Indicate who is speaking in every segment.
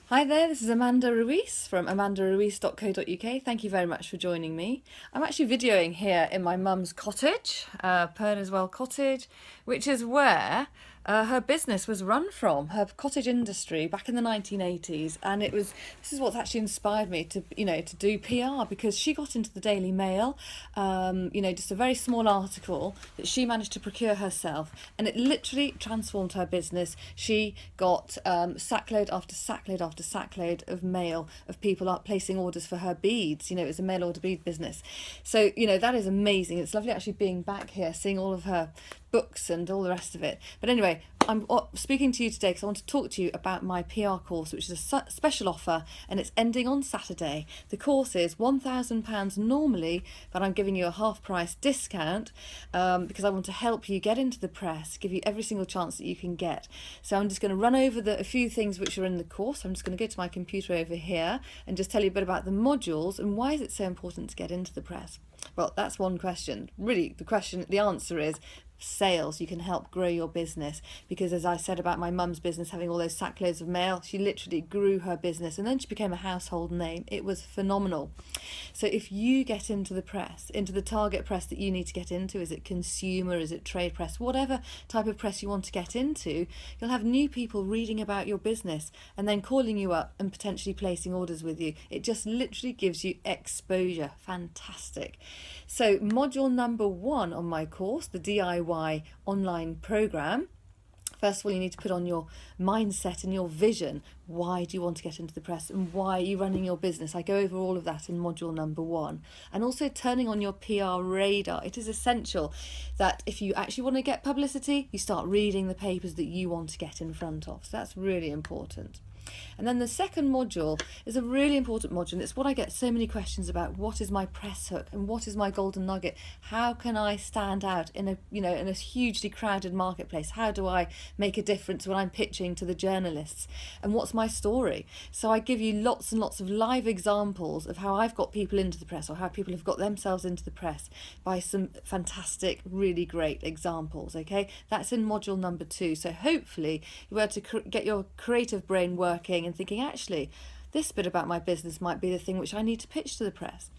Speaker 1: Hi there, this is Amanda Ruiz from amandaruiz.co.uk. Thank you very much for joining me. I'm actually videoing here in my mum's cottage, Pernaswell Cottage, which is where her business was run from, her cottage industry back in the 1980s. And this is what's actually inspired me to do PR, because she got into the Daily Mail, just a very small article that she managed to procure herself, and it literally transformed her business. She got sackload after sackload after sackload of mail of people up placing orders for her beads. It was a mail order bead business. So, that is amazing. It's lovely actually being back here, seeing all of her books and all the rest of it. But anyway, I'm speaking to you today because I want to talk to you about my PR course, which is a special offer, and it's ending on Saturday. The course is £1,000 normally, but I'm giving you a half price discount because I want to help you get into the press, give you every single chance that you can get. So I'm just going to run over a few things which are in the course. I'm just going to go to my computer over here and just tell you a bit about the modules and why is it so important to get into the press. Well, that's one question. Really, the answer is sales. You can help grow your business, because as I said about my mum's business having all those sackloads of mail, she literally grew her business and then she became a household name. It was phenomenal. So if you get into the press, into the target press that you need to get into, is it consumer, is it trade press, whatever type of press you want to get into, you'll have new people reading about your business and then calling you up and potentially placing orders with you. It just literally gives you exposure. Fantastic. So module number 1 on my course, the DIY online program. First of all, you need to put on your mindset and your vision. Why do you want to get into the press, and why are you running your business? I go over all of that in module number 1. And also turning on your PR radar. It is essential that if you actually want to get publicity, you start reading the papers that you want to get in front of. So that's really important. And then the second module is a really important module. It's what I get so many questions about. What is my press hook and what is my golden nugget? How can I stand out in a hugely crowded marketplace? How do I make a difference when I'm pitching to the journalists? And what's my story? So I give you lots and lots of live examples of how I've got people into the press, or how people have got themselves into the press by some fantastic, really great examples. Okay, that's in module number 2. So hopefully you're able to get your creative brain working and thinking, actually, this bit about my business might be the thing which I need to pitch to the press.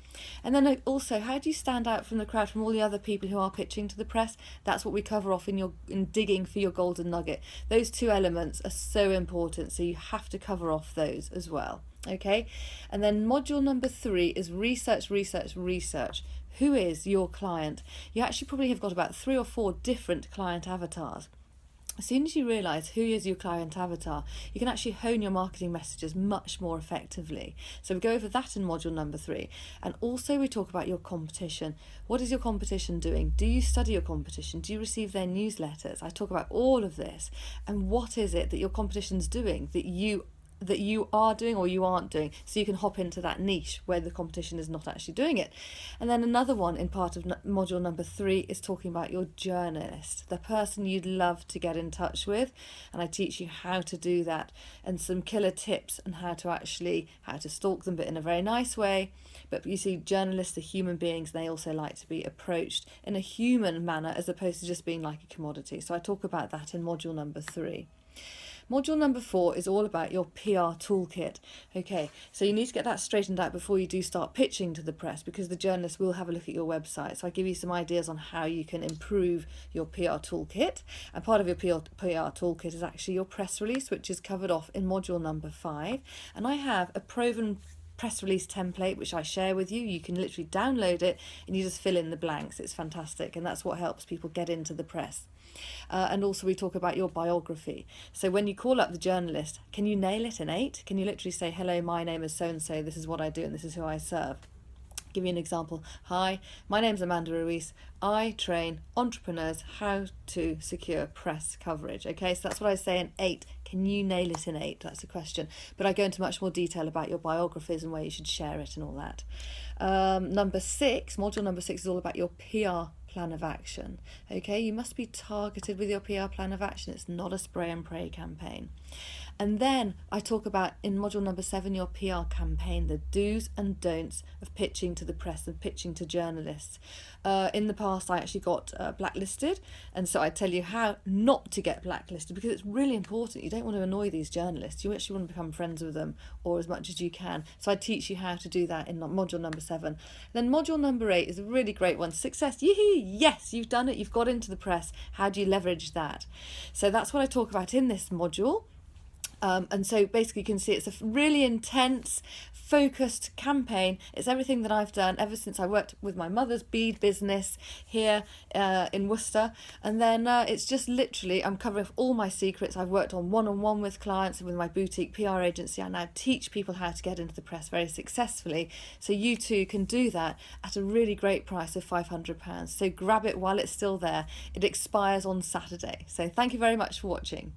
Speaker 1: And then also, how do you stand out from the crowd, from all the other people who are pitching to the press? That's what we cover off in digging for your golden nugget. Those 2 elements are so important, so you have to cover off those as well. Okay, and then module number 3 is research. Who is your client? You actually probably have got about 3 or 4 different client avatars. As soon as you realise who is your client avatar, you can actually hone your marketing messages much more effectively. So we go over that in module number 3. And also we talk about your competition. What is your competition doing? Do you study your competition? Do you receive their newsletters? I talk about all of this. And what is it that your competition's doing that you are doing or you aren't doing, so you can hop into that niche where the competition is not actually doing it. And then another one in part of module number 3 is talking about your journalist, the person you'd love to get in touch with, and I teach you how to do that and some killer tips on how to stalk them, but in a very nice way. But you see, journalists are human beings, and they also like to be approached in a human manner as opposed to just being like a commodity. So I talk about that in module number 3. Module number 4 is all about your PR toolkit. Okay, so you need to get that straightened out before you do start pitching to the press, because the journalists will have a look at your website. So I give you some ideas on how you can improve your PR toolkit. And part of your PR toolkit is actually your press release, which is covered off in module number 5. And I have a proven press release template which I share with you. You can literally download it and you just fill in the blanks. It's fantastic, and that's what helps people get into the press. And also we talk about your biography. So when you call up the journalist, can you nail it in 8? Can you literally say, hello, my name is so-and-so, this is what I do and this is who I serve? Give you an example. Hi, my name's Amanda Ruiz. I train entrepreneurs how to secure press coverage. Okay, so that's what I say in 8. Can you nail it in 8? That's a question. But I go into much more detail about your biographies and where you should share it and all that. Module number 6 is all about your PR plan of action. Okay, you must be targeted with your PR plan of action. It's not a spray and pray campaign. And then I talk about, in module number 7, your PR campaign, the do's and don'ts of pitching to the press and pitching to journalists. In the past, I actually got blacklisted, and so I tell you how not to get blacklisted, because it's really important. You don't want to annoy these journalists. You actually want to become friends with them, or as much as you can. So I teach you how to do that in module number 7. Then module number 8 is a really great one. Success. Yee-hee, yes, you've done it. You've got into the press. How do you leverage that? So that's what I talk about in this module. And so basically you can see it's a really intense, focused campaign. It's everything that I've done ever since I worked with my mother's bead business here in Worcester. And then it's just literally, I'm covering all my secrets. I've worked on one-on-one with clients, and with my boutique PR agency, I now teach people how to get into the press very successfully. So you too can do that at a really great price of £500. So grab it while it's still there. It expires on Saturday. So thank you very much for watching.